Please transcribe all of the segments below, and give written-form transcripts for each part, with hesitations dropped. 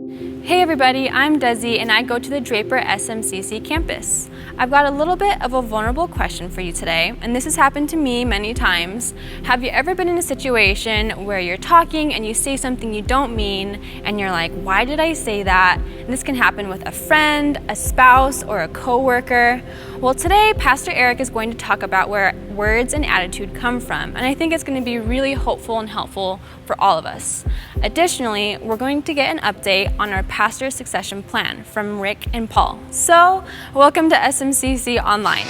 Hey everybody, I'm Desi and I go to the Draper SMCC campus. I've got a little bit of a vulnerable question for you today, and this has happened to me many times. Have you ever been in a situation where you're talking and you say something you don't mean and you're like, why did I say that? And this can happen with a friend, a spouse, or a coworker. Well, today Pastor Eric is going to talk about where words and attitude come from, and I think it's going to be really hopeful and helpful for all of us. Additionally, we're going to get an update on our pastor succession plan from Rick and Paul. So, welcome to SMCC Online.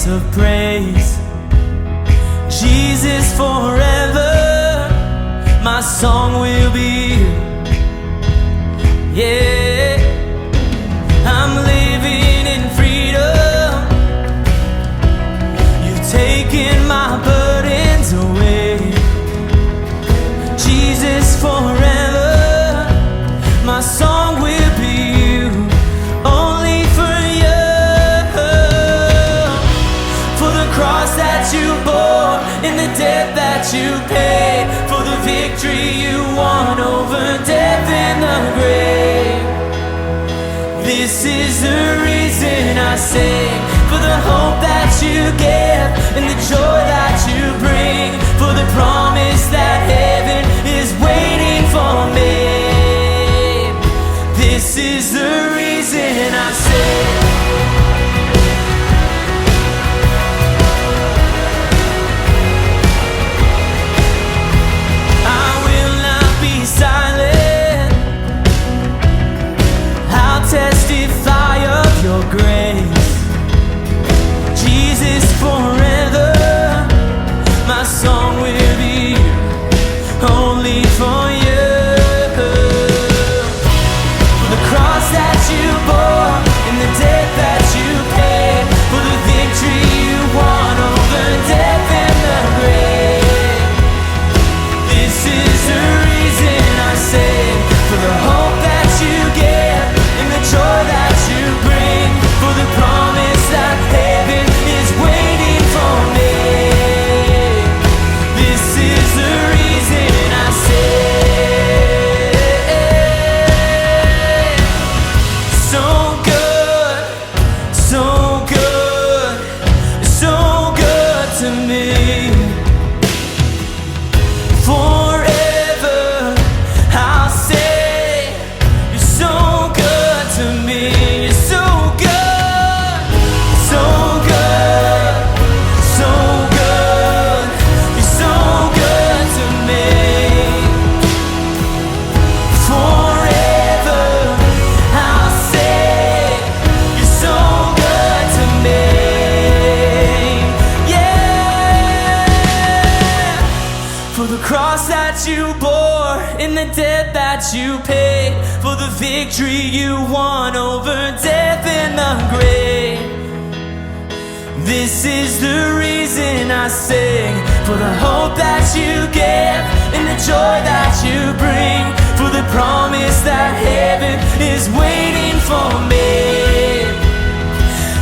Of praise, Jesus forever, my song will be you. Yeah, I'm living in freedom. You've taken my burdens away. Jesus forever, my song will be you. Only for you. Cross that you bore, in the debt that you paid, for the victory you won over death and the grave. This is the reason I sing, for the hope that you give and the joy that you bring, for the promise that heaven is waiting for me. This is the reason I sing. Testify of your grace, Jesus forever, my song will be only for you. For the cross that you bore and the debt that you paid, for the victory you won over death and the grave. This is the reason I sing, for the hope that you give, joy that you bring, for the promise that heaven is waiting for me. This is the reason I say, so good, so good, so good to me. Forever I'll say, you're so good to me. You're so good, so good, so good. You're so good to me. Forever I'll say, you're so good to me. Yeah, for the cross that you bore and the debt that you paid, for the victory you won over death and the grave. This is the reason I sing, for the hope that you give and the joy that you bring, for the promise that heaven is waiting for me.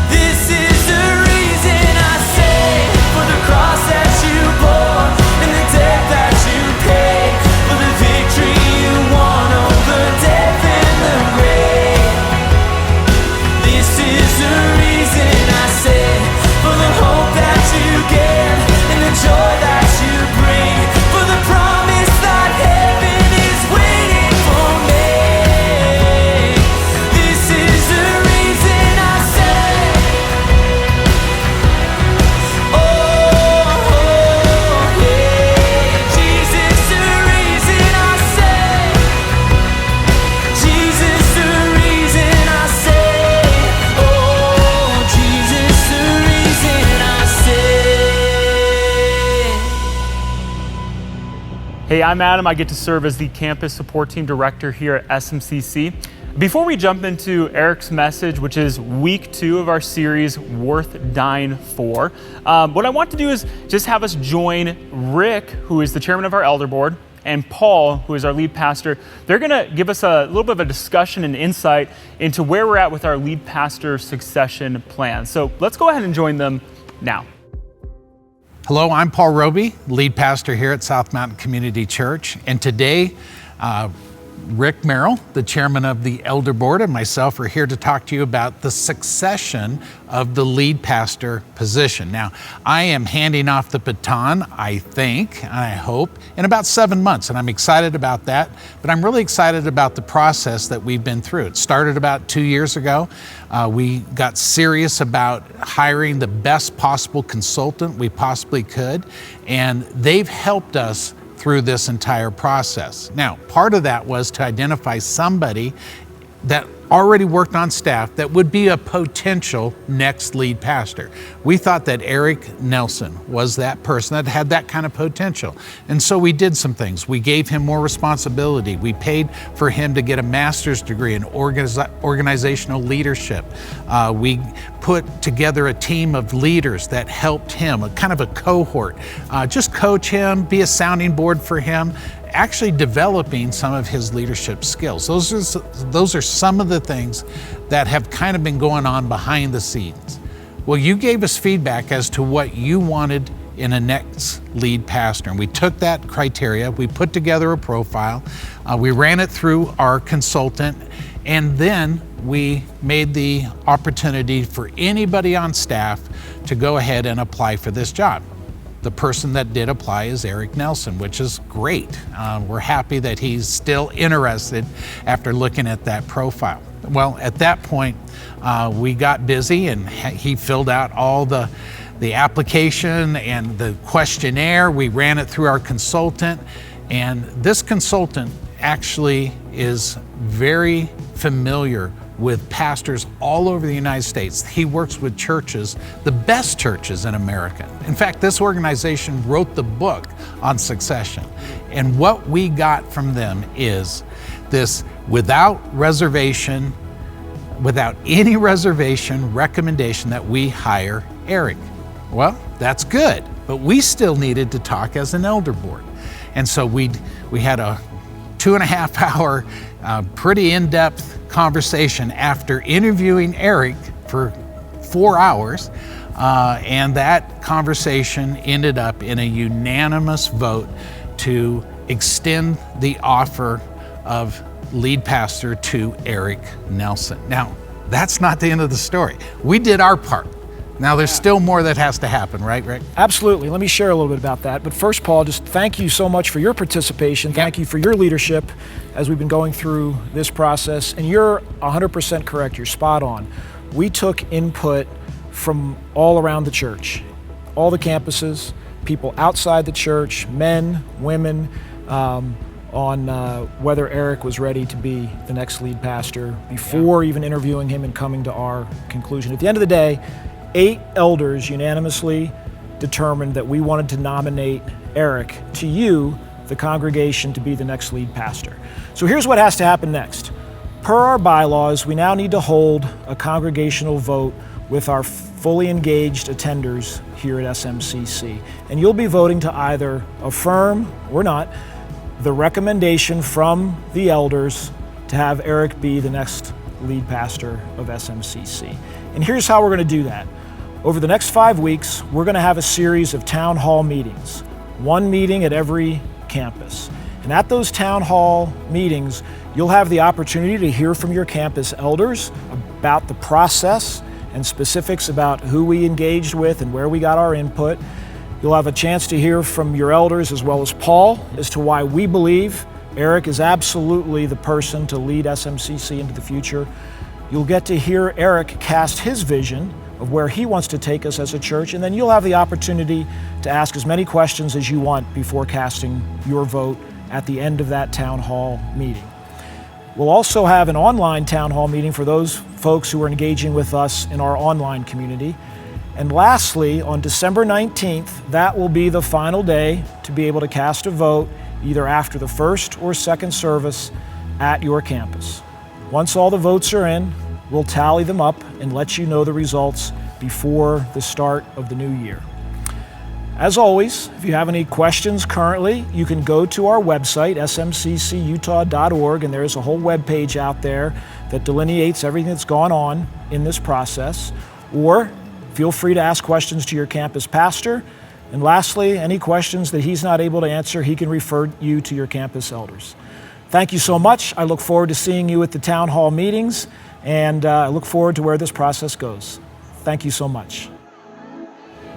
This is the reason I sing, for the cross that you bore and the debt that you paid, for the victory you won over death and the grave. This is the reason I say, for the hope that you give and the joy that you bring, for the promise that heaven is waiting for me. Hey, I'm Adam. I get to serve as the Campus Support Team Director here at SMCC. Before we jump into Eric's message, which is week 2 of our series, Worth Dying For, what I want to do is just have us join Rick, who is the chairman of our elder board, and Paul, who is our lead pastor. They're going to give us a little bit of a discussion and insight into where we're at with our lead pastor succession plan. So let's go ahead and join them now. Hello, I'm Paul Roby, lead pastor here at South Mountain Community Church. And today, Rick Merrill, the chairman of the elder board, and myself are here to talk to you about the succession of the lead pastor position. Now, I am handing off the baton, I think, and I hope, in about 7 months, and I'm excited about that, but I'm really excited about the process that we've been through. It started about 2 years ago. We got serious about hiring the best possible consultant we possibly could, and they've helped us through this entire process. Now, part of that was to identify somebody that already worked on staff that would be a potential next lead pastor. We thought that Eric Nelson was that person that had that kind of potential. And so we did some things. We gave him more responsibility. We paid for him to get a master's degree in organizational leadership. We put together a team of leaders that helped him, a kind of a cohort, just coach him, be a sounding board for him, actually developing some of his leadership skills. Those are some of the things that have kind of been going on behind the scenes. Well, you gave us feedback as to what you wanted in a next lead pastor, and we took that criteria, we put together a profile, we ran it through our consultant, and then we made the opportunity for anybody on staff to go ahead and apply for this job. The person that did apply is Eric Nelson, which is great. We're happy that he's still interested after looking at that profile. Well, at that point, we got busy and he filled out all the application and the questionnaire. We ran it through our consultant, and this consultant actually is very familiar with pastors all over the United States. He works with churches, the best churches in America. In fact, this organization wrote the book on succession. And what we got from them is this without any reservation recommendation that we hire Eric. Well, that's good, but we still needed to talk as an elder board. And so we had a 2.5 hour pretty in-depth conversation after interviewing Eric for 4 hours, and that conversation ended up in a unanimous vote to extend the offer of lead pastor to Eric Nelson. Now, that's not the end of the story. We did our part. Now, there's still more that has to happen, right, Rick? Absolutely. Let me share a little bit about that. But first, Paul, just thank you so much for your participation. Thank you for your leadership as we've been going through this process. And you're 100% correct. You're spot on. We took input from all around the church, all the campuses, people outside the church, men, women, on whether Eric was ready to be the next lead pastor before even interviewing him and coming to our conclusion. At the end of the day, 8 elders unanimously determined that we wanted to nominate Eric to you, the congregation, to be the next lead pastor. So here's what has to happen next. Per our bylaws, we now need to hold a congregational vote with our fully engaged attenders here at SMCC. And you'll be voting to either affirm or not the recommendation from the elders to have Eric be the next lead pastor of SMCC. And here's how we're going to do that. Over the next 5 weeks, we're going to have a series of town hall meetings, 1 meeting at every campus. And at those town hall meetings, you'll have the opportunity to hear from your campus elders about the process and specifics about who we engaged with and where we got our input. You'll have a chance to hear from your elders as well as Paul as to why we believe Eric is absolutely the person to lead SMCC into the future. You'll get to hear Eric cast his vision of where he wants to take us as a church, and then you'll have the opportunity to ask as many questions as you want before casting your vote at the end of that town hall meeting. We'll also have an online town hall meeting for those folks who are engaging with us in our online community. And lastly, on December 19th, that will be the final day to be able to cast a vote either after the first or second service at your campus. Once all the votes are in, we'll tally them up and let you know the results before the start of the new year. As always, if you have any questions currently, you can go to our website, smccutah.org, and there's a whole web page out there that delineates everything that's gone on in this process. Or feel free to ask questions to your campus pastor. And lastly, any questions that he's not able to answer, he can refer you to your campus elders. Thank you so much. I look forward to seeing you at the town hall meetings, and I look forward to where this process goes. Thank you so much.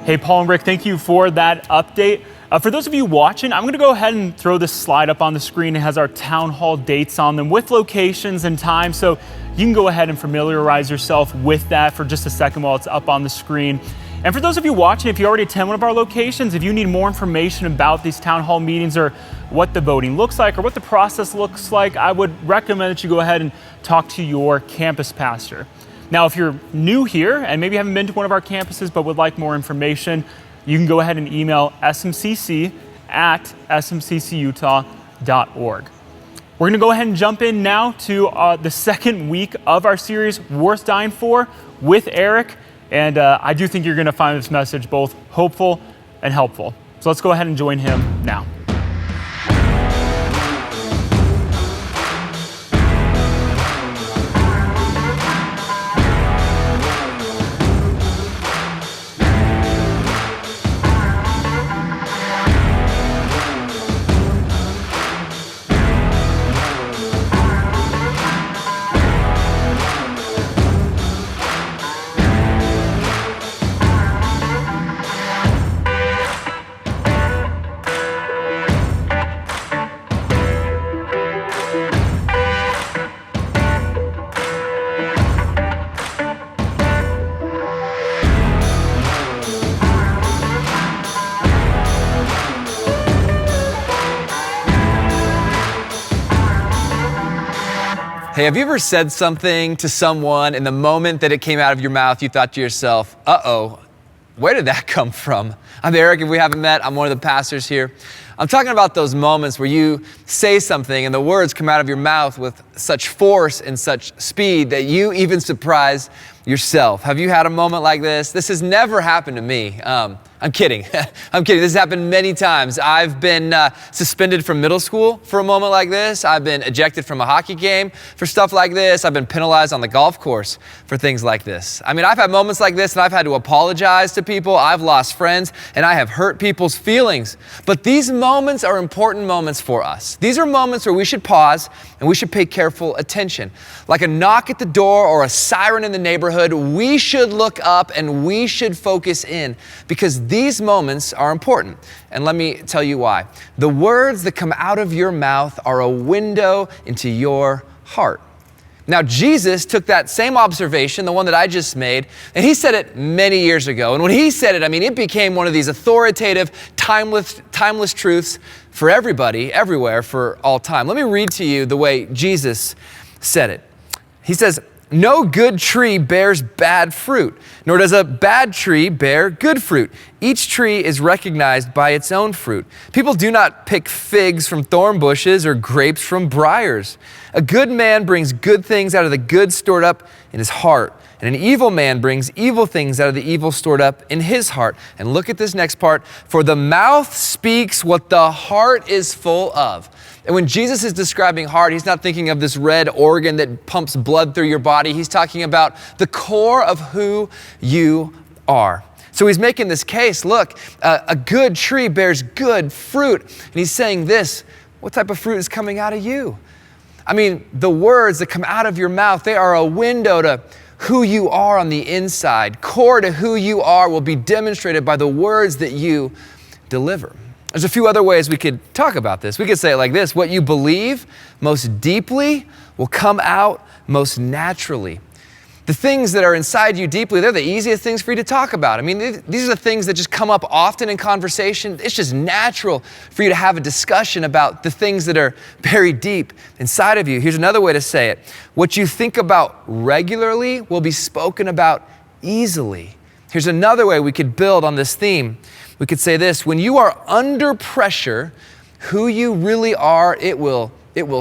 Hey, Paul and Rick, thank you for that update. For those of you watching, I'm going to go ahead and throw this slide up on the screen. It has our town hall dates on them with locations and time, so you can go ahead and familiarize yourself with that for just a second while it's up on the screen. And for those of you watching, if you already attend one of our locations, if you need more information about these town hall meetings or what the voting looks like or what the process looks like, I would recommend that you go ahead and talk to your campus pastor. Now, if you're new here and maybe haven't been to one of our campuses but would like more information, you can go ahead and email smcc@smccutah.org. We're going to go ahead and jump in now to the second week of our series, Worth Dying For, with Eric. And I do think you're going to find this message both hopeful and helpful. So let's go ahead and join him now. Hey, have you ever said something to someone and the moment that it came out of your mouth, you thought to yourself, uh-oh, where did that come from? I'm Eric. If we haven't met, I'm one of the pastors here. I'm talking about those moments where you say something and the words come out of your mouth with such force and such speed that you even surprise yourself. Have you had a moment like this? This has never happened to me. I'm kidding. I'm kidding. This has happened many times. I've been suspended from middle school for a moment like this. I've been ejected from a hockey game for stuff like this. I've been penalized on the golf course for things like this. I mean, I've had moments like this and I've had to apologize to people. I've lost friends and I have hurt people's feelings. But these moments are important moments for us. These are moments where we should pause and we should pay careful attention. Like a knock at the door or a siren in the neighborhood, we should look up and we should focus in, because these moments are important. And let me tell you why. The words that come out of your mouth are a window into your heart. Now, Jesus took that same observation, the one that I just made, and he said it many years ago. And when he said it, I mean, it became one of these authoritative, timeless truths for everybody, everywhere, for all time. Let me read to you the way Jesus said it. He says, "No good tree bears bad fruit, nor does a bad tree bear good fruit. Each tree is recognized by its own fruit. People do not pick figs from thorn bushes or grapes from briars. A good man brings good things out of the good stored up in his heart, and an evil man brings evil things out of the evil stored up in his heart." And look at this next part. "For the mouth speaks what the heart is full of." And when Jesus is describing heart, he's not thinking of this red organ that pumps blood through your body. He's talking about the core of who you are. So he's making this case, look, a good tree bears good fruit. And he's saying this, what type of fruit is coming out of you? I mean, the words that come out of your mouth, they are a window to who you are on the inside. Core to who you are will be demonstrated by the words that you deliver. There's a few other ways we could talk about this. We could say it like this: what you believe most deeply will come out most naturally. The things that are inside you deeply, they're the easiest things for you to talk about. I mean, these are the things that just come up often in conversation. It's just natural for you to have a discussion about the things that are buried deep inside of you. Here's another way to say it. What you think about regularly will be spoken about easily. Here's another way we could build on this theme. We could say this: when you are under pressure, who you really are, it will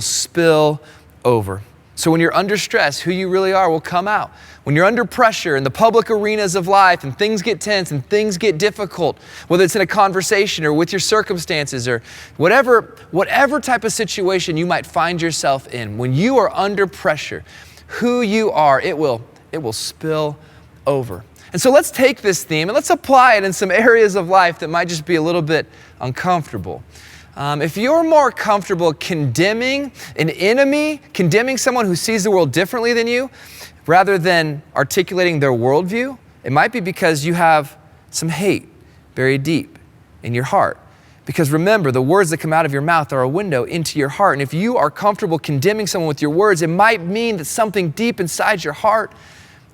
spill over. So when you're under stress, who you really are will come out. When you're under pressure in the public arenas of life and things get tense and things get difficult, whether it's in a conversation or with your circumstances or whatever type of situation you might find yourself in, when you are under pressure, who you are, it will spill over. And so let's take this theme and let's apply it in some areas of life that might just be a little bit uncomfortable. If you're more comfortable condemning an enemy, condemning someone who sees the world differently than you, rather than articulating their worldview, it might be because you have some hate buried deep in your heart. Because remember, the words that come out of your mouth are a window into your heart. And if you are comfortable condemning someone with your words, it might mean that something deep inside your heart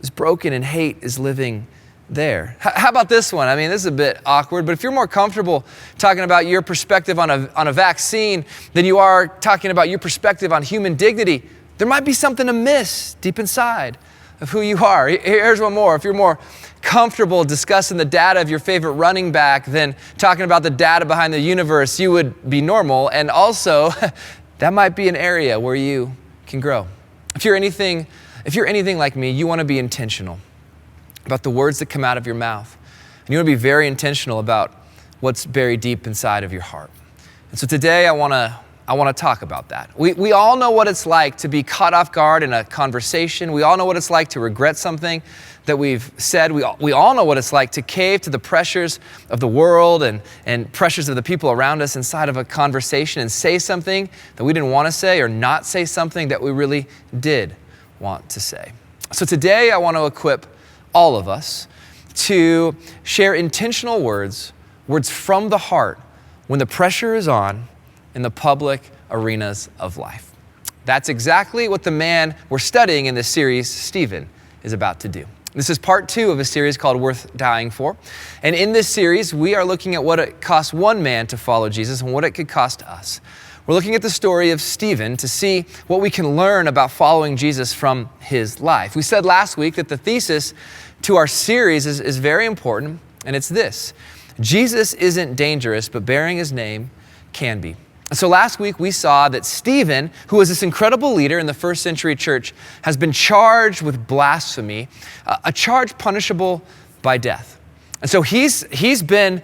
is broken and hate is living there. How about this one? I mean, this is a bit awkward, but if you're more comfortable talking about your perspective on a vaccine than you are talking about your perspective on human dignity, there might be something amiss deep inside of who you are. Here's one more. If you're more comfortable discussing the data of your favorite running back than talking about the data behind the universe, you would be normal. And also, that might be an area where you can grow. If you're anything like me, you want to be intentional about the words that come out of your mouth. And you want to be very intentional about what's buried deep inside of your heart. And so today I want to talk about that. We all know what it's like to be caught off guard in a conversation. We all know what it's like to regret something that we've said. We all know what it's like to cave to the pressures of the world and pressures of the people around us inside of a conversation and say something that we didn't want to say or not say something that we really did want to say. So today I want to equip all of us to share intentional words from the heart when the pressure is on in the public arenas of life. That's exactly what the man we're studying in this series, Stephen, is about to do. This is part 2 of a series called Worth Dying For. And in this series, we are looking at what it cost one man to follow Jesus and what it could cost us. We're looking at the story of Stephen to see what we can learn about following Jesus from his life. We said last week that the thesis to our series is very important, and it's this: Jesus isn't dangerous, but bearing his name can be. So last week we saw that Stephen, who was this incredible leader in the first century church, has been charged with blasphemy, a charge punishable by death. And so he's been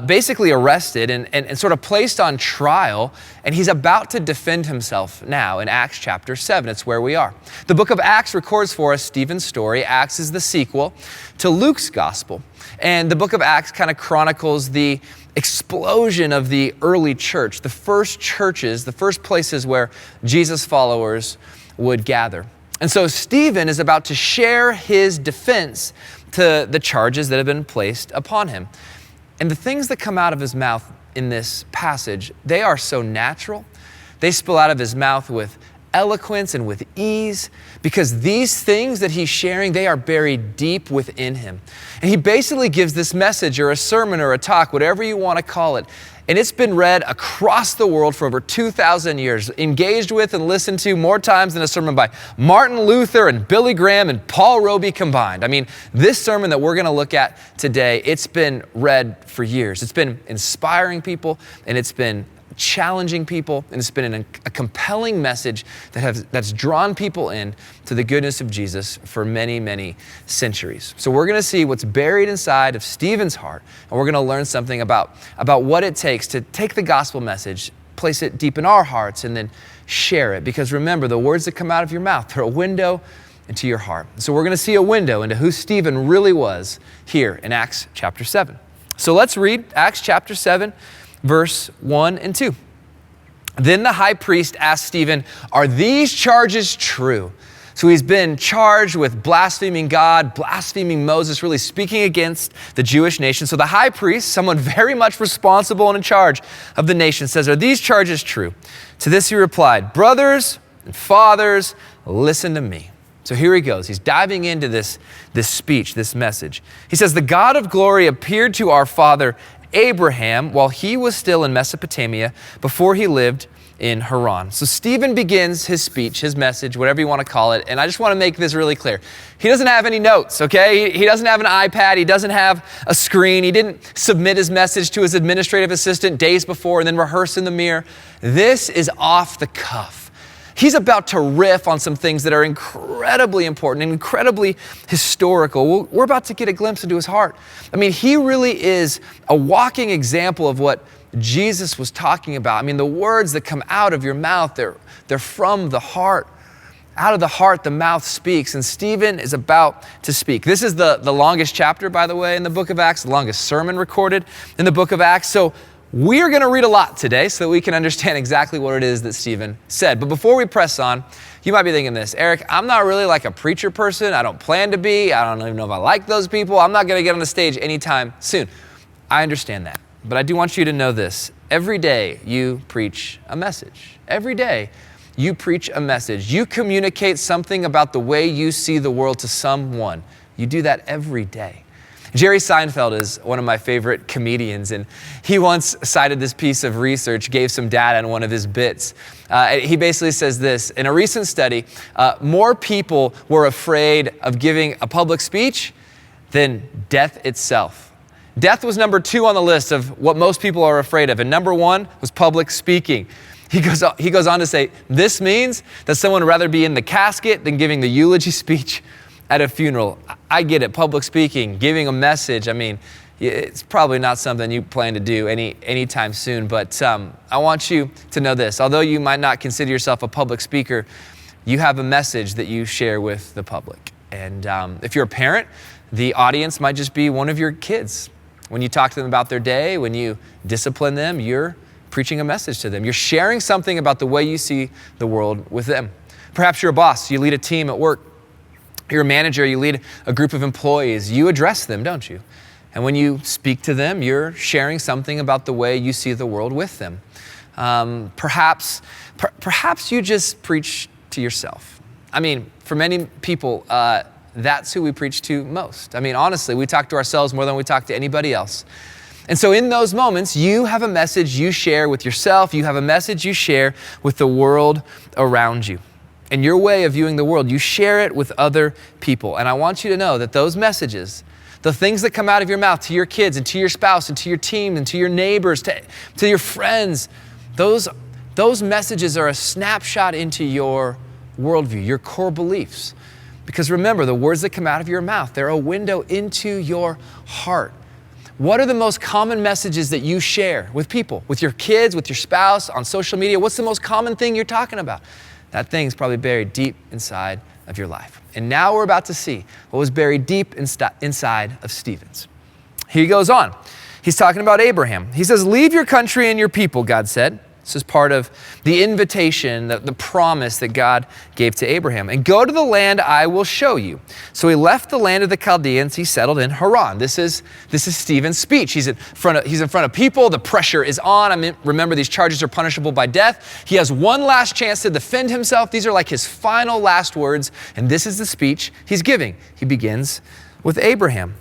basically arrested and sort of placed on trial, and he's about to defend himself now in Acts chapter 7. It's where we are. The book of Acts records for us Stephen's story. Acts is the sequel to Luke's gospel. And the book of Acts kind of chronicles the explosion of the early church, the first churches, the first places where Jesus followers would gather. And so Stephen is about to share his defense to the charges that have been placed upon him. And the things that come out of his mouth in this passage, they are so natural. They spill out of his mouth with eloquence and with ease, because these things that he's sharing, they are buried deep within him. And he basically gives this message or a sermon or a talk, whatever you want to call it, and it's been read across the world for over 2,000 years, engaged with and listened to more times than a sermon by Martin Luther and Billy Graham and Paul Roby combined. I mean, this sermon that we're going to look at today, it's been read for years. It's been inspiring people, and it's been challenging people, and it's been a compelling message that's drawn people in to the goodness of Jesus for many, many centuries. So we're going to see what's buried inside of Stephen's heart, and we're going to learn something about what it takes to take the gospel message, place it deep in our hearts, and then share it. Because remember, the words that come out of your mouth, they're a window into your heart. So we're going to see a window into who Stephen really was here in Acts chapter 7. So let's read Acts chapter 7, verse 1 and 2. Then the high priest asked Stephen, "Are these charges true?" So he's been charged with blaspheming God, blaspheming Moses, really speaking against the Jewish nation. So the high priest, someone very much responsible and in charge of the nation, says, "Are these charges true?" To this he replied, "Brothers and fathers, listen to me." So here he goes. He's diving into this speech, this message. He says, the God of glory appeared to our father Abraham while he was still in Mesopotamia before he lived in Haran. So Stephen begins his speech, his message, whatever you want to call it, and I just want to make this really clear. He doesn't have any notes, okay? He doesn't have an iPad. He doesn't have a screen. He didn't submit his message to his administrative assistant days before and then rehearse in the mirror. This is off the cuff. He's about to riff on some things that are incredibly important and incredibly historical. We're about to get a glimpse into his heart. I mean, he really is a walking example of what Jesus was talking about. I mean, the words that come out of your mouth, they're from the heart. Out of the heart, the mouth speaks, and Stephen is about to speak. This is the longest chapter, by the way, in the book of Acts, the longest sermon recorded in the book of Acts. So we're going to read a lot today so that we can understand exactly what it is that Stephen said. But before we press on, you might be thinking this, Eric, I'm not really like a preacher person. I don't plan to be. I don't even know if I like those people. I'm not going to get on the stage anytime soon. I understand that. But I do want you to know this. Every day you preach a message. Every day you preach a message. You communicate something about the way you see the world to someone. You do that every day. Jerry Seinfeld is one of my favorite comedians, and he once cited this piece of research, gave some data in one of his bits. He basically says this, in a recent study, more people were afraid of giving a public speech than death itself. Death was number 2 on the list of what most people are afraid of, and number 1 was public speaking. He goes on to say, this means that someone would rather be in the casket than giving the eulogy speech at a funeral. I get it, public speaking, giving a message, I mean, it's probably not something you plan to do anytime soon, but I want you to know this. Although you might not consider yourself a public speaker, you have a message that you share with the public. And if you're a parent, the audience might just be one of your kids. When you talk to them about their day, when you discipline them, you're preaching a message to them. You're sharing something about the way you see the world with them. Perhaps you're a boss, you lead a team at work. You're a manager, you lead a group of employees. You address them, don't you? And when you speak to them, you're sharing something about the way you see the world with them. Perhaps you just preach to yourself. I mean, for many people, that's who we preach to most. I mean, honestly, we talk to ourselves more than we talk to anybody else. And so in those moments, you have a message you share with yourself. You have a message you share with the world around you. And your way of viewing the world, you share it with other people. And I want you to know that those messages, the things that come out of your mouth to your kids and to your spouse and to your team and to your neighbors, to your friends, those messages are a snapshot into your worldview, your core beliefs. Because remember, the words that come out of your mouth, they're a window into your heart. What are the most common messages that you share with people, with your kids, with your spouse, on social media? What's the most common thing you're talking about? That thing's probably buried deep inside of your life. And now we're about to see what was buried deep inside of Stephen's. He goes on. He's talking about Abraham. He says, leave your country and your people, God said. This is part of the invitation, the promise that God gave to Abraham. And go to the land I will show you. So he left the land of the Chaldeans. He settled in Haran. This is Stephen's speech. He's in front of people. The pressure is on. I mean, remember, these charges are punishable by death. He has one last chance to defend himself. These are like his final last words. And this is the speech he's giving. He begins with Abraham.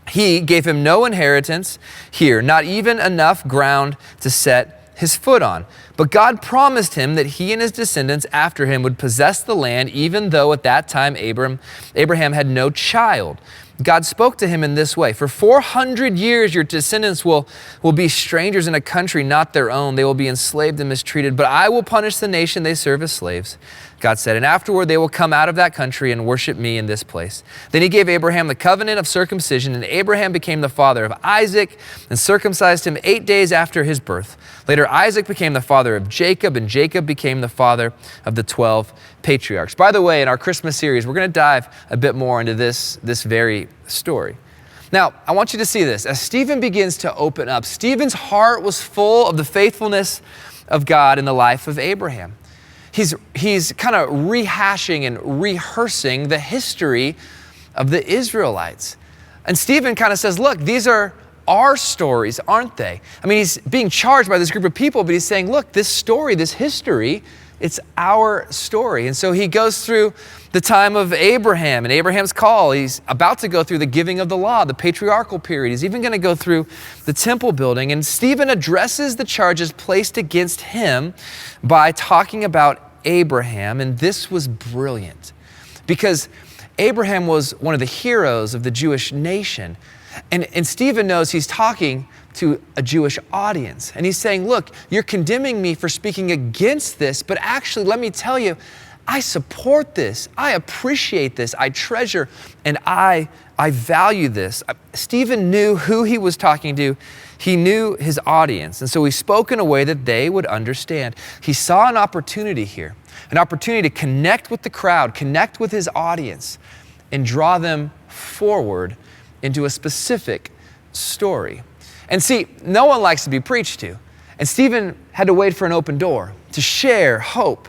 He gave him no inheritance here, not even enough ground to set his foot on. But God promised him that he and his descendants after him would possess the land, even though at that time Abraham had no child. God spoke to him in this way, for 400 years your descendants will be strangers in a country not their own. They will be enslaved and mistreated, but I will punish the nation they serve as slaves. God said, and afterward they will come out of that country and worship me in this place. Then he gave Abraham the covenant of circumcision, and Abraham became the father of Isaac and circumcised him 8 days after his birth. Later, Isaac became the father of Jacob, and Jacob became the father of the 12 patriarchs. By the way, in our Christmas series, we're going to dive a bit more into this very story. Now, I want you to see this. As Stephen begins to open up, Stephen's heart was full of the faithfulness of God in the life of Abraham. He's kind of rehashing and rehearsing the history of the Israelites. And Stephen kind of says, look, these are our stories, aren't they? I mean, he's being charged by this group of people, but he's saying, look, this story, this history, It's our story. And so he goes through the time of Abraham and Abraham's call. He's about to go through the giving of the law, the patriarchal period. He's even going to go through the temple building. And Stephen addresses the charges placed against him by talking about Abraham. And this was brilliant because Abraham was one of the heroes of the Jewish nation. And Stephen knows he's talking to a Jewish audience. And he's saying, look, you're condemning me for speaking against this, but actually, let me tell you, I support this. I appreciate this. I treasure and I value this. Stephen knew who he was talking to. He knew his audience. And so he spoke in a way that they would understand. He saw an opportunity here, an opportunity to connect with the crowd, connect with his audience, and draw them forward into a specific story. And see, no one likes to be preached to. And Stephen had to wait for an open door to share hope,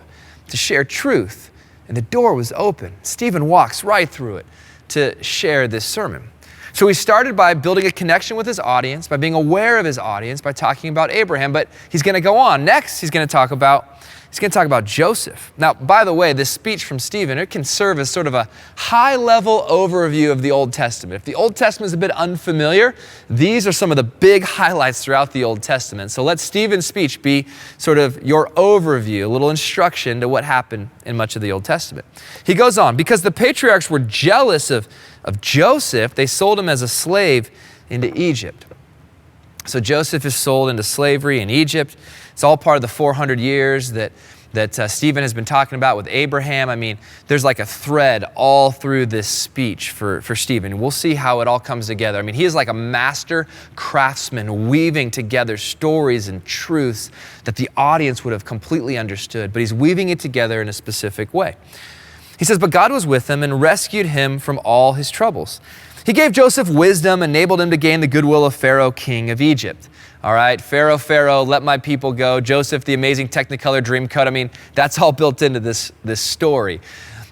to share truth. And the door was open. Stephen walks right through it to share this sermon. So he started by building a connection with his audience, by being aware of his audience, by talking about Abraham. But he's going to go on. Next, he's going to talk about Joseph. Now, by the way, this speech from Stephen, it can serve as sort of a high-level overview of the Old Testament. If the Old Testament is a bit unfamiliar, these are some of the big highlights throughout the Old Testament. So let Stephen's speech be sort of your overview, a little instruction to what happened in much of the Old Testament. He goes on, because the patriarchs were jealous of Joseph, they sold him as a slave into Egypt. So Joseph is sold into slavery in Egypt. It's all part of the 400 years that Stephen has been talking about with Abraham. I mean, there's like a thread all through this speech for Stephen. We'll see how it all comes together. I mean, he is like a master craftsman weaving together stories and truths that the audience would have completely understood, but he's weaving it together in a specific way. He says, but God was with him and rescued him from all his troubles. He gave Joseph wisdom, enabled him to gain the goodwill of Pharaoh, king of Egypt. All right, Pharaoh, let my people go. Joseph, the amazing Technicolor Dreamcoat. I mean, that's all built into this story.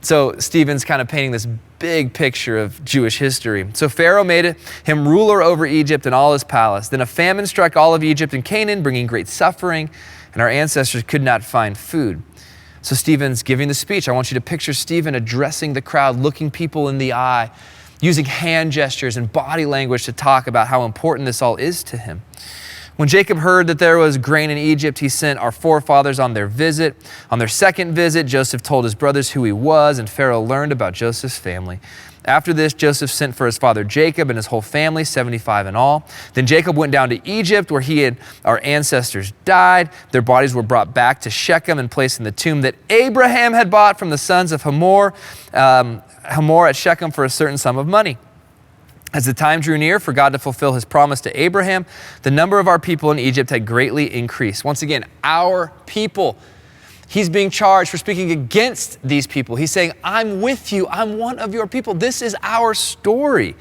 So Stephen's kind of painting this big picture of Jewish history. So Pharaoh made him ruler over Egypt and all his palace. Then a famine struck all of Egypt and Canaan, bringing great suffering, and our ancestors could not find food. So Stephen's giving the speech. I want you to picture Stephen addressing the crowd, looking people in the eye, using hand gestures and body language to talk about how important this all is to him. When Jacob heard that there was grain in Egypt, he sent our forefathers on their visit. On their second visit, Joseph told his brothers who he was, and Pharaoh learned about Joseph's family. After this, Joseph sent for his father Jacob and his whole family, 75 in all. Then Jacob went down to Egypt, where our ancestors died. Their bodies were brought back to Shechem and placed in the tomb that Abraham had bought from the sons of Hamor at Shechem for a certain sum of money. As the time drew near for God to fulfill his promise to Abraham, the number of our people in Egypt had greatly increased. Once again, our people. He's being charged for speaking against these people. He's saying, I'm with you. I'm one of your people. This is our story.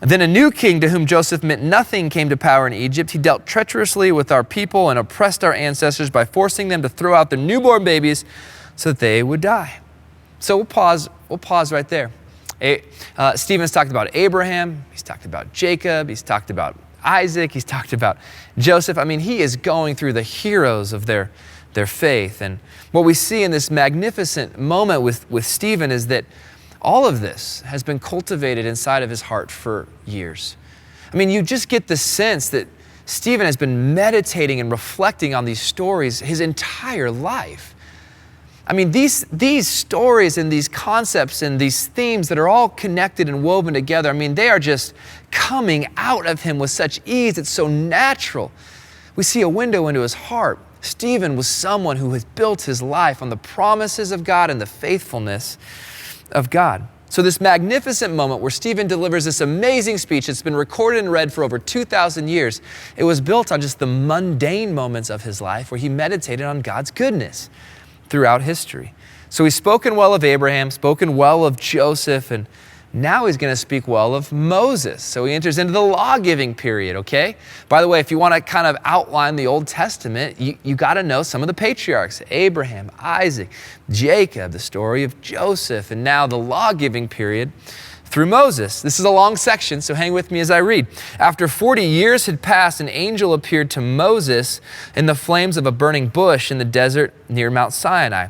Then a new king to whom Joseph meant nothing came to power in Egypt. He dealt treacherously with our people and oppressed our ancestors by forcing them to throw out their newborn babies so that they would die. So we'll pause right there. Stephen's talked about Abraham. He's talked about Jacob. He's talked about Isaac. He's talked about Joseph. I mean, he is going through the heroes of their faith. And what we see in this magnificent moment with Stephen is that all of this has been cultivated inside of his heart for years. I mean, you just get the sense that Stephen has been meditating and reflecting on these stories his entire life. I mean, these stories and these concepts and these themes that are all connected and woven together, I mean, they are just coming out of him with such ease. It's so natural. We see a window into his heart. Stephen was someone who has built his life on the promises of God and the faithfulness of God. So this magnificent moment where Stephen delivers this amazing speech that's been recorded and read for over 2,000 years, it was built on just the mundane moments of his life where he meditated on God's goodness throughout history. So he's spoken well of Abraham, spoken well of Joseph, and now he's going to speak well of Moses. So he enters into the law-giving period, okay? By the way, if you want to kind of outline the Old Testament, you got to know some of the patriarchs, Abraham, Isaac, Jacob, the story of Joseph, and now the law-giving period through Moses. This is a long section, so hang with me as I read. After 40 years had passed, an angel appeared to Moses in the flames of a burning bush in the desert near Mount Sinai.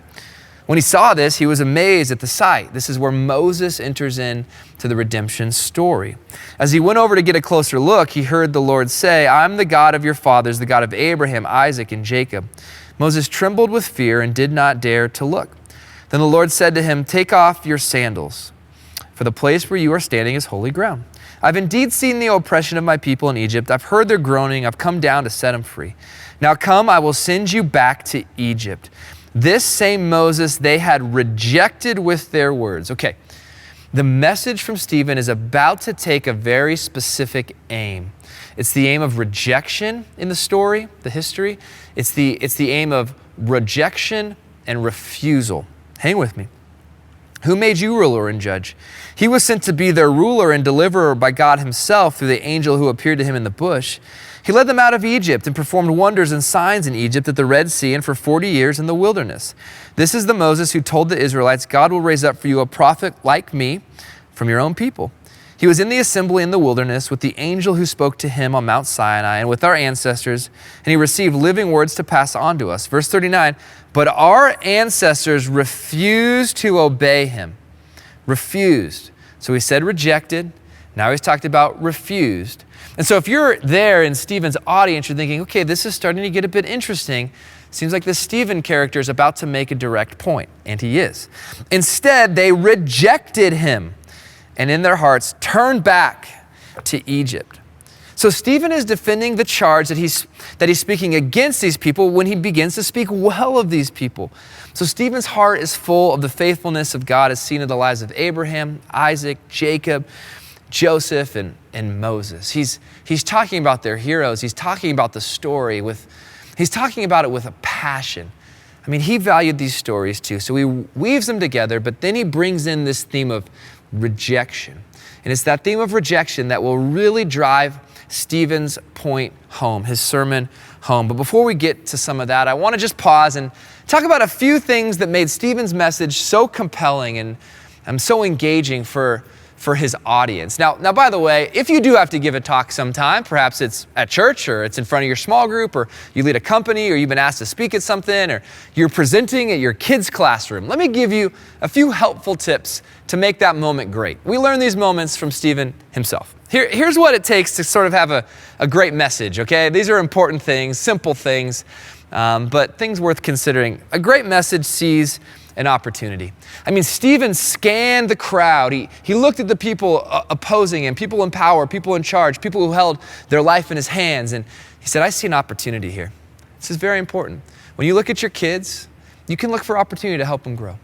When he saw this, he was amazed at the sight. This is where Moses enters into the redemption story. As he went over to get a closer look, he heard the Lord say, "I'm the God of your fathers, the God of Abraham, Isaac, and Jacob." Moses trembled with fear and did not dare to look. Then the Lord said to him, "Take off your sandals, for the place where you are standing is holy ground. I've indeed seen the oppression of my people in Egypt. I've heard their groaning. I've come down to set them free. Now come, I will send you back to Egypt." This same Moses they had rejected with their words. Okay, the message from Stephen is about to take a very specific aim. It's the aim of rejection in the story, the history. It's the aim of rejection and refusal. Hang with me. Who made you ruler and judge? He was sent to be their ruler and deliverer by God himself through the angel who appeared to him in the bush. He led them out of Egypt and performed wonders and signs in Egypt at the Red Sea and for 40 years in the wilderness. This is the Moses who told the Israelites, "God will raise up for you a prophet like me from your own people." He was in the assembly in the wilderness with the angel who spoke to him on Mount Sinai and with our ancestors, and he received living words to pass on to us. Verse 39, but our ancestors refused to obey him. Refused. So he said rejected. Now he's talked about refused. And so if you're there in Stephen's audience, you're thinking, okay, this is starting to get a bit interesting. Seems like this Stephen character is about to make a direct point, and he is. Instead, they rejected him and in their hearts turned back to Egypt. So Stephen is defending the charge that he's speaking against these people when he begins to speak well of these people. So Stephen's heart is full of the faithfulness of God as seen in the lives of Abraham, Isaac, Jacob, Joseph, and Moses. He's talking about their heroes. He's talking about the story he's talking about it with a passion. I mean, he valued these stories too. So he weaves them together, but then he brings in this theme of rejection. And it's that theme of rejection that will really drive Stephen's point home, his sermon home. But before we get to some of that, I want to just pause and talk about a few things that made Stephen's message so compelling and so engaging for his audience. Now, by the way, if you do have to give a talk sometime, perhaps it's at church or it's in front of your small group or you lead a company or you've been asked to speak at something or you're presenting at your kids' classroom, let me give you a few helpful tips to make that moment great. We learn these moments from Stephen himself. Here's what it takes to sort of have a great message, okay? These are important things, simple things, but things worth considering. A great message sees an opportunity. I mean, Stephen scanned the crowd. He looked at the people opposing him, people in power, people in charge, people who held their life in his hands, and he said, I see an opportunity here. This is very important. When you look at your kids, you can look for opportunity to help them grow.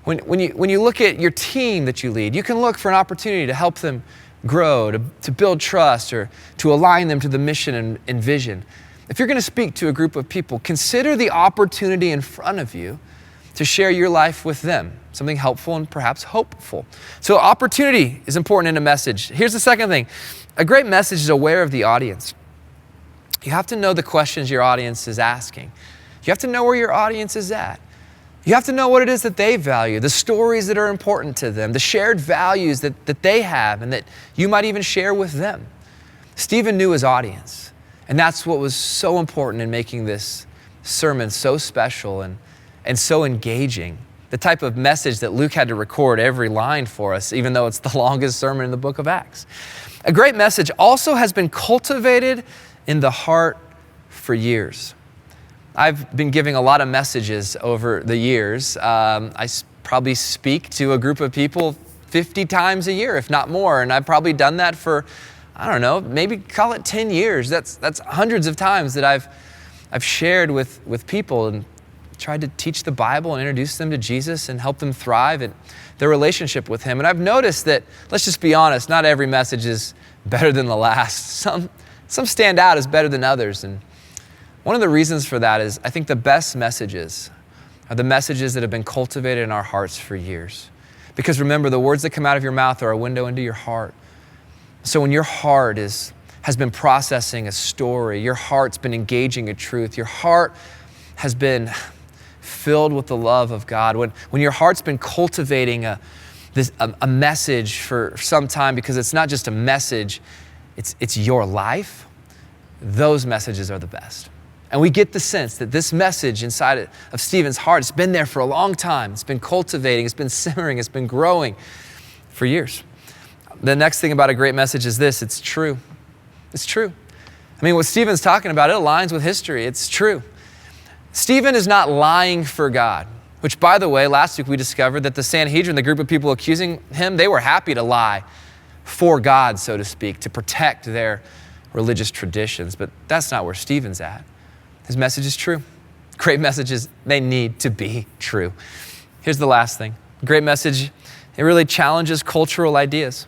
When you look at your team that you lead, you can look for an opportunity to help them grow, to build trust, or to align them to the mission and vision. If you're going to speak to a group of people, consider the opportunity in front of you to share your life with them, something helpful and perhaps hopeful. So opportunity is important in a message. Here's the second thing. A great message is aware of the audience. You have to know the questions your audience is asking. You have to know where your audience is at. You have to know what it is that they value, the stories that are important to them, the shared values that they have and that you might even share with them. Stephen knew his audience, and that's what was so important in making this sermon so special and so engaging. The type of message that Luke had to record every line for us, even though it's the longest sermon in the book of Acts. A great message also has been cultivated in the heart for years. I've been giving a lot of messages over the years. I probably speak to a group of people 50 times a year, if not more. And I've probably done that for, I don't know, maybe call it 10 years. That's hundreds of times that I've shared with people and tried to teach the Bible and introduce them to Jesus and help them thrive in their relationship with him. And I've noticed that, let's just be honest, not every message is better than the last. Some stand out as better than others. And one of the reasons for that is I think the best messages are the messages that have been cultivated in our hearts for years. Because remember, the words that come out of your mouth are a window into your heart. So when your heart has been processing a story, your heart's been engaging a truth, your heart has been filled with the love of God, when your heart's been cultivating a a message for some time, because it's not just a message, it's your life, those messages are the best. And we get the sense that this message inside of Stephen's heart, it's been there for a long time. It's been cultivating, it's been simmering, it's been growing for years. The next thing about a great message is this: it's true. It's true. I mean, what Stephen's talking about, it aligns with history. It's true. Stephen is not lying for God, which, by the way, last week we discovered that the Sanhedrin, the group of people accusing him, they were happy to lie for God, so to speak, to protect their religious traditions. But that's not where Stephen's at. His message is true. Great messages, they need to be true. Here's the last thing. Great message, it really challenges cultural ideas.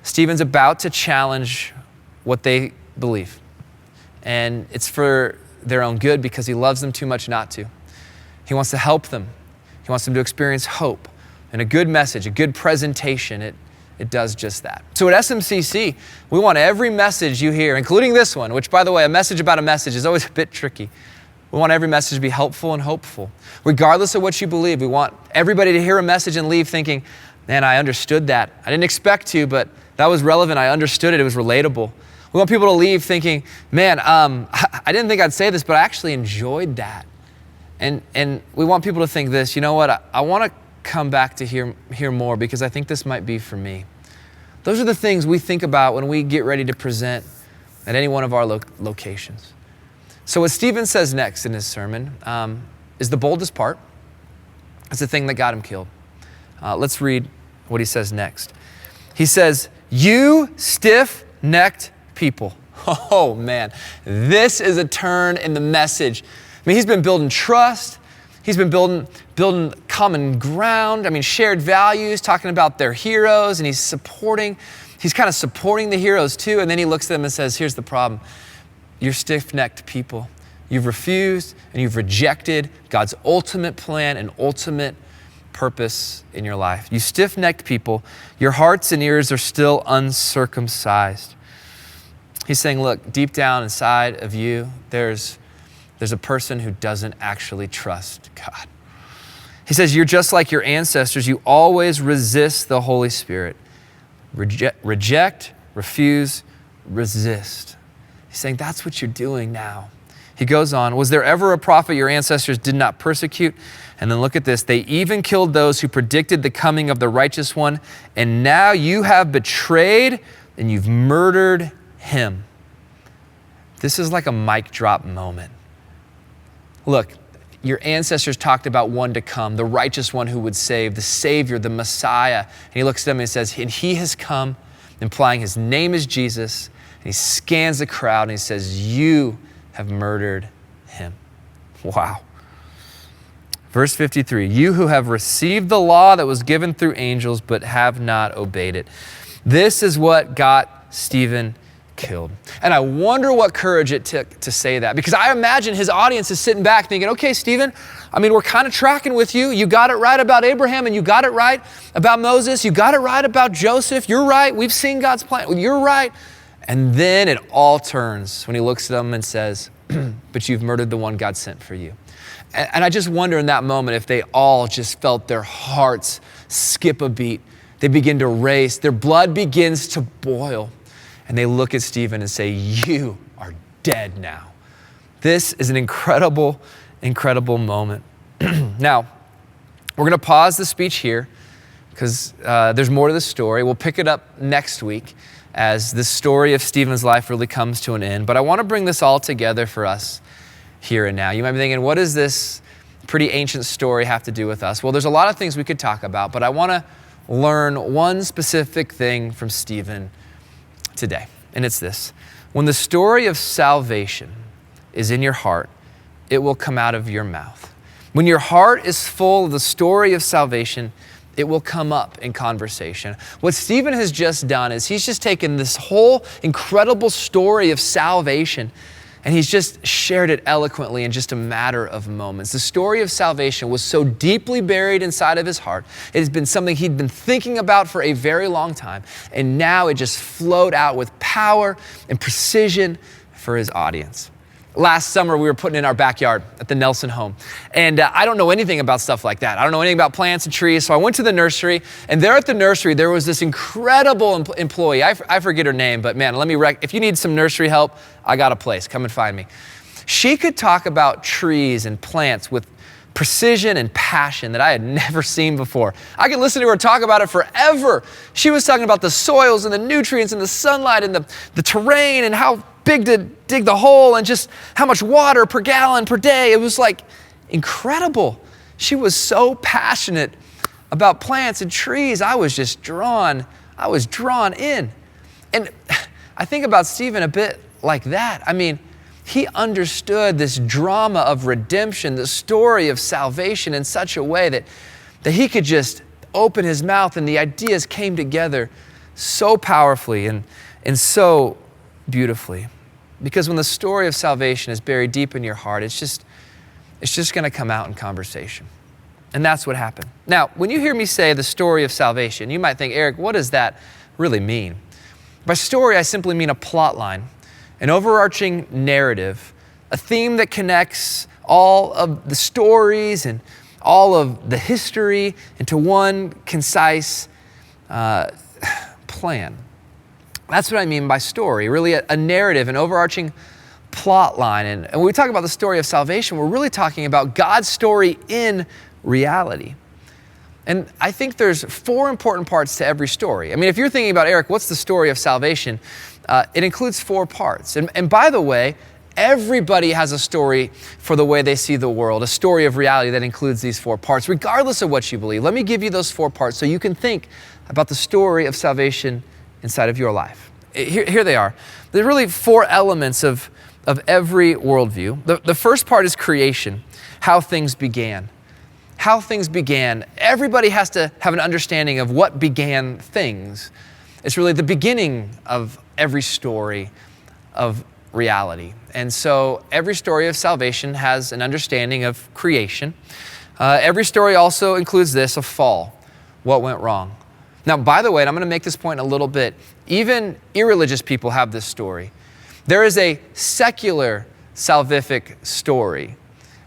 Stephen's about to challenge what they believe. And it's for their own good, because he loves them too much not to. He wants to help them. He wants them to experience hope. And a good message, a good presentation, it does just that. So at SMCC, we want every message you hear, including this one, which, by the way, a message about a message is always a bit tricky. We want every message to be helpful and hopeful. Regardless of what you believe, we want everybody to hear a message and leave thinking, man, I understood that. I didn't expect to, but that was relevant. I understood it. It was relatable. We want people to leave thinking, man, I didn't think I'd say this, but I actually enjoyed that. And we want people to think this: you know what? I want to come back to hear more, because I think this might be for me. Those are the things we think about when we get ready to present at any one of our locations. So what Stephen says next in his sermon is the boldest part. It's the thing that got him killed. Let's read what he says next. He says, "You stiff-necked people." Oh man, this is a turn in the message. I mean, he's been building trust. He's been building common ground. I mean, shared values, talking about their heroes, and he's kind of supporting the heroes too. And then he looks at them and says, here's the problem. You're stiff-necked people. You've refused and you've rejected God's ultimate plan and ultimate purpose in your life. You stiff-necked people, your hearts and ears are still uncircumcised. He's saying, look, deep down inside of you, there's a person who doesn't actually trust God. He says, you're just like your ancestors. You always resist the Holy Spirit. Reject, refuse, resist. He's saying that's what you're doing now. He goes on, was there ever a prophet your ancestors did not persecute? And then look at this. They even killed those who predicted the coming of the righteous one. And now you have betrayed and you've murdered him. This is like a mic drop moment. Look, your ancestors talked about one to come, the righteous one who would save, the Savior, the Messiah. And he looks at them and he says, and he has come, implying his name is Jesus. And he scans the crowd and he says, you have murdered him. Wow. Verse 53, you who have received the law that was given through angels, but have not obeyed it. This is what got Stephen killed. And I wonder what courage it took to say that, because I imagine his audience is sitting back thinking, okay, Stephen, I mean, we're kind of tracking with you. You got it right about Abraham, and you got it right about Moses. You got it right about Joseph. You're right. We've seen God's plan. You're right. And then it all turns when he looks at them and says, but you've murdered the one God sent for you. And I just wonder in that moment if they all just felt their hearts skip a beat. They begin to race. Their blood begins to boil. And they look at Stephen and say, you are dead now. This is an incredible, incredible moment. Now, we're going to pause the speech here because there's more to the story. We'll pick it up next week as the story of Stephen's life really comes to an end. But I want to bring this all together for us here and now. You might be thinking, what does this pretty ancient story have to do with us? Well, there's a lot of things we could talk about, but I want to learn one specific thing from Stephen today, and it's this. When the story of salvation is in your heart, it will come out of your mouth. When your heart is full of the story of salvation, it will come up in conversation. What Stephen has just done is he's just taken this whole incredible story of salvation and he's just shared it eloquently in just a matter of moments. The story of salvation was so deeply buried inside of his heart. It has been something he'd been thinking about for a very long time. And now it just flowed out with power and precision for his audience. Last summer, we were putting in our backyard at the Nelson home. And I don't know anything about stuff like that. I don't know anything about plants and trees. So I went to the nursery, and there at the nursery, there was this incredible employee. I forget her name, but man, if you need some nursery help, I got a place. Come and find me. She could talk about trees and plants with precision and passion that I had never seen before. I could listen to her talk about it forever. She was talking about the soils and the nutrients and the sunlight and the terrain and how big to dig the hole and just how much water per gallon per day. It was like incredible. She was so passionate about plants and trees. I was drawn in. And I think about Stephen a bit like that. I mean, he understood this drama of redemption, the story of salvation in such a way that he could just open his mouth and the ideas came together so powerfully and so beautifully. Because when the story of salvation is buried deep in your heart, it's just going to come out in conversation. And that's what happened. Now, when you hear me say the story of salvation, you might think, Eric, what does that really mean? By story, I simply mean a plot line, an overarching narrative, a theme that connects all of the stories and all of the history into one concise plan. That's what I mean by story, really a narrative, an overarching plot line. And when we talk about the story of salvation, we're really talking about God's story in reality. And I think there's 4 important parts to every story. I mean, if you're thinking about, Eric, what's the story of salvation? It includes 4 parts. And by the way, everybody has a story for the way they see the world, a story of reality that includes these 4 parts, regardless of what you believe. Let me give you those 4 parts so you can think about the story of salvation inside of your life. Here they are. There are really 4 elements of every worldview. The first part is creation, how things began. How things began. Everybody has to have an understanding of what began things. It's really the beginning of every story of reality. And so every story of salvation has an understanding of creation. Every story also includes this, of fall, what went wrong. Now, by the way, and I'm going to make this point a little bit, even irreligious people have this story. There is a secular salvific story,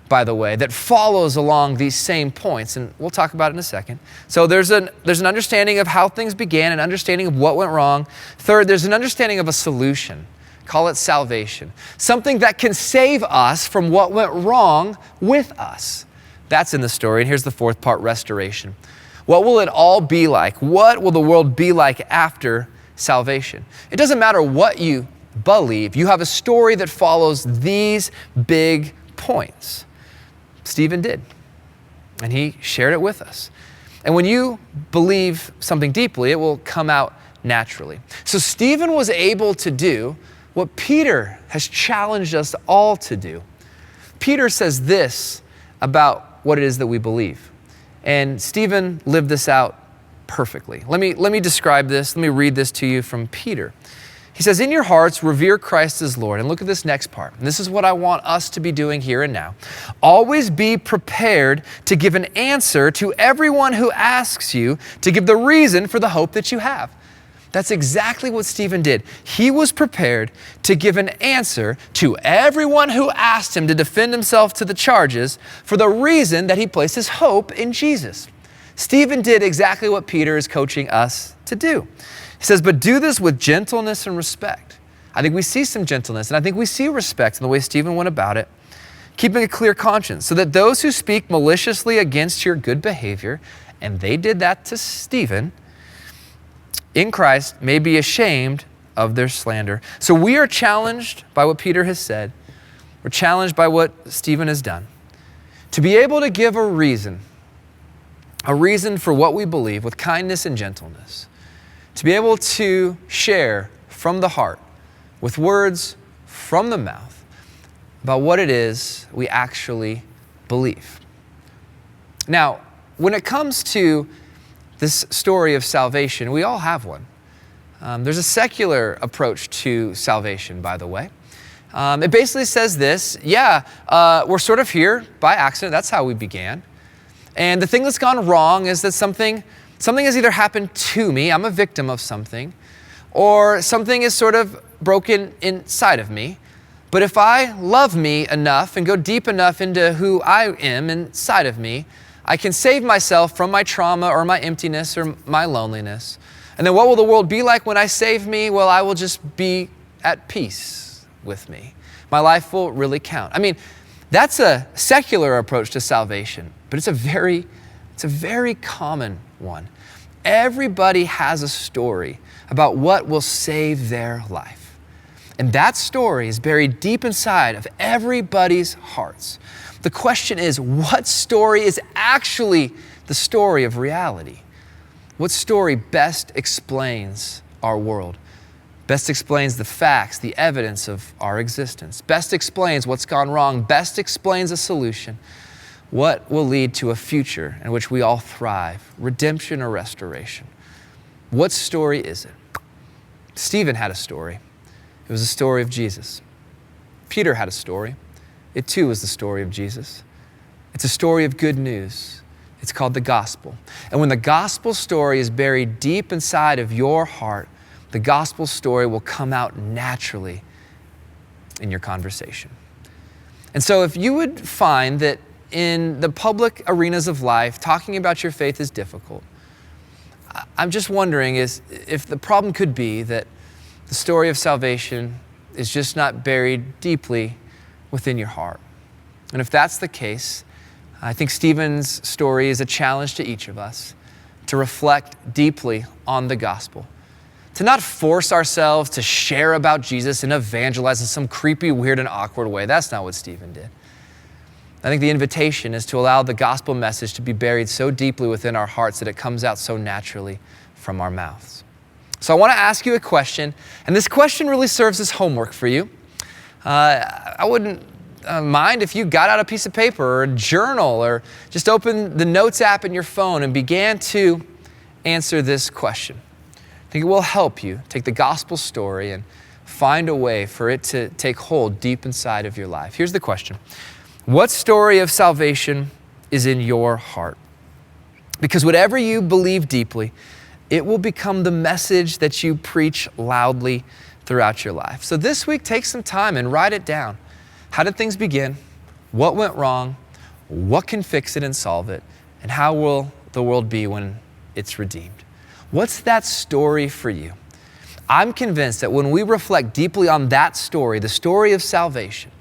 by the way, that follows along these same points, and we'll talk about it in a second. So there's an understanding of how things began, an understanding of what went wrong. Third, there's an understanding of a solution. Call it salvation. Something that can save us from what went wrong with us. That's in the story, and here's the 4th part, restoration. What will it all be like? What will the world be like after salvation? It doesn't matter what you believe. You have a story that follows these big points. Stephen did, and he shared it with us. And when you believe something deeply, it will come out naturally. So Stephen was able to do what Peter has challenged us all to do. Peter says this about what it is that we believe. And Stephen lived this out perfectly. Let me describe this. Let me read this to you from Peter. He says, in your hearts, revere Christ as Lord. And look at this next part. And this is what I want us to be doing here and now. Always be prepared to give an answer to everyone who asks you to give the reason for the hope that you have. That's exactly what Stephen did. He was prepared to give an answer to everyone who asked him to defend himself to the charges for the reason that he placed his hope in Jesus. Stephen did exactly what Peter is coaching us to do. He says, but do this with gentleness and respect. I think we see some gentleness, and I think we see respect in the way Stephen went about it, keeping a clear conscience, so that those who speak maliciously against your good behavior, and they did that to Stephen, in Christ may be ashamed of their slander. So we are challenged by what Peter has said. We're challenged by what Stephen has done. To be able to give a reason for what we believe with kindness and gentleness. To be able to share from the heart, with words from the mouth, about what it is we actually believe. Now, when it comes to this story of salvation, we all have one. There's a secular approach to salvation, by the way. It basically says this, we're sort of here by accident. That's how we began. And the thing that's gone wrong is that something has either happened to me, I'm a victim of something, or something is sort of broken inside of me. But if I love me enough and go deep enough into who I am inside of me, I can save myself from my trauma or my emptiness or my loneliness. And then what will the world be like when I save me? Well, I will just be at peace with me. My life will really count. I mean, that's a secular approach to salvation, but it's a very common one. Everybody has a story about what will save their life. And that story is buried deep inside of everybody's hearts. The question is, what story is actually the story of reality? What story best explains our world? Best explains the facts, the evidence of our existence. Best explains what's gone wrong. Best explains a solution. What will lead to a future in which we all thrive, redemption or restoration? What story is it? Stephen had a story. It was the story of Jesus. Peter had a story. It too was the story of Jesus. It's a story of good news. It's called the gospel. And when the gospel story is buried deep inside of your heart, the gospel story will come out naturally in your conversation. And so if you would find that in the public arenas of life, talking about your faith is difficult, I'm just wondering if the problem could be that the story of salvation is just not buried deeply within your heart. And if that's the case, I think Stephen's story is a challenge to each of us to reflect deeply on the gospel, to not force ourselves to share about Jesus and evangelize in some creepy, weird, and awkward way. That's not what Stephen did. I think the invitation is to allow the gospel message to be buried so deeply within our hearts that it comes out so naturally from our mouths. So I want to ask you a question, and this question really serves as homework for you. I wouldn't mind if you got out a piece of paper or a journal or just opened the notes app in your phone and began to answer this question. I think it will help you take the gospel story and find a way for it to take hold deep inside of your life. Here's the question. What story of salvation is in your heart? Because whatever you believe deeply, it will become the message that you preach loudly throughout your life. So this week, take some time and write it down. How did things begin? What went wrong? What can fix it and solve it? And how will the world be when it's redeemed? What's that story for you? I'm convinced that when we reflect deeply on that story, the story of salvation,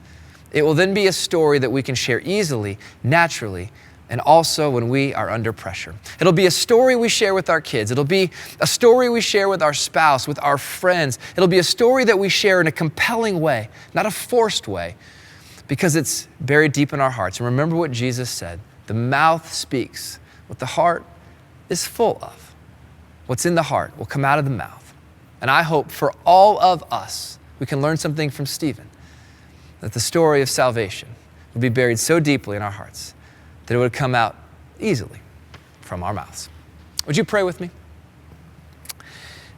it will then be a story that we can share easily, naturally, and also when we are under pressure. It'll be a story we share with our kids. It'll be a story we share with our spouse, with our friends. It'll be a story that we share in a compelling way, not a forced way, because it's buried deep in our hearts. And remember what Jesus said, the mouth speaks what the heart is full of. What's in the heart will come out of the mouth. And I hope for all of us, we can learn something from Stephen, that the story of salvation will be buried so deeply in our hearts that it would come out easily from our mouths. Would you pray with me?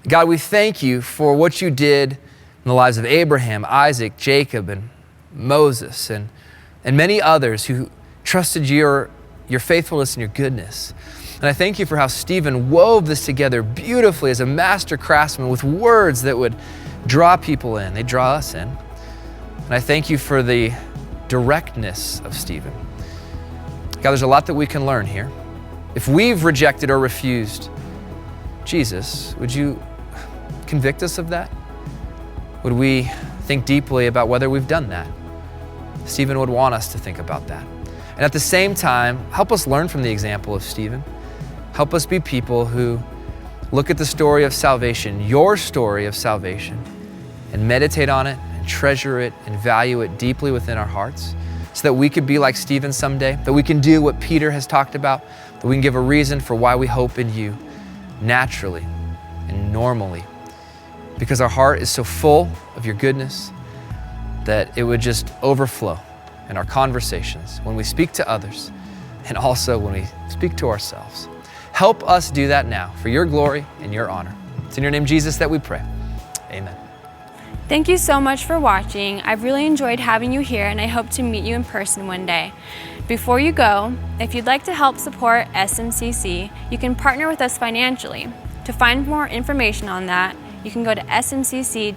God, we thank you for what you did in the lives of Abraham, Isaac, Jacob, and Moses, and many others who trusted your faithfulness and your goodness. And I thank you for how Stephen wove this together beautifully as a master craftsman with words that would draw people in. They draw us in. And I thank you for the directness of Stephen. God, there's a lot that we can learn here. If we've rejected or refused Jesus, would you convict us of that? Would we think deeply about whether we've done that? Stephen would want us to think about that. And at the same time, help us learn from the example of Stephen. Help us be people who look at the story of salvation, your story of salvation, and meditate on it and treasure it and value it deeply within our hearts so that we could be like Stephen someday, that we can do what Peter has talked about, that we can give a reason for why we hope in you naturally and normally, because our heart is so full of your goodness that it would just overflow in our conversations when we speak to others and also when we speak to ourselves. Help us do that now for your glory and your honor. It's in your name, Jesus, that we pray. Amen. Thank you so much for watching. I've really enjoyed having you here, and I hope to meet you in person one day. Before you go, if you'd like to help support SMCC, you can partner with us financially. To find more information on that, you can go to smcc.org/give.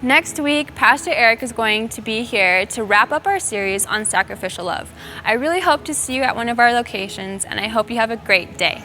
Next week, Pastor Eric is going to be here to wrap up our series on sacrificial love. I really hope to see you at one of our locations, and I hope you have a great day.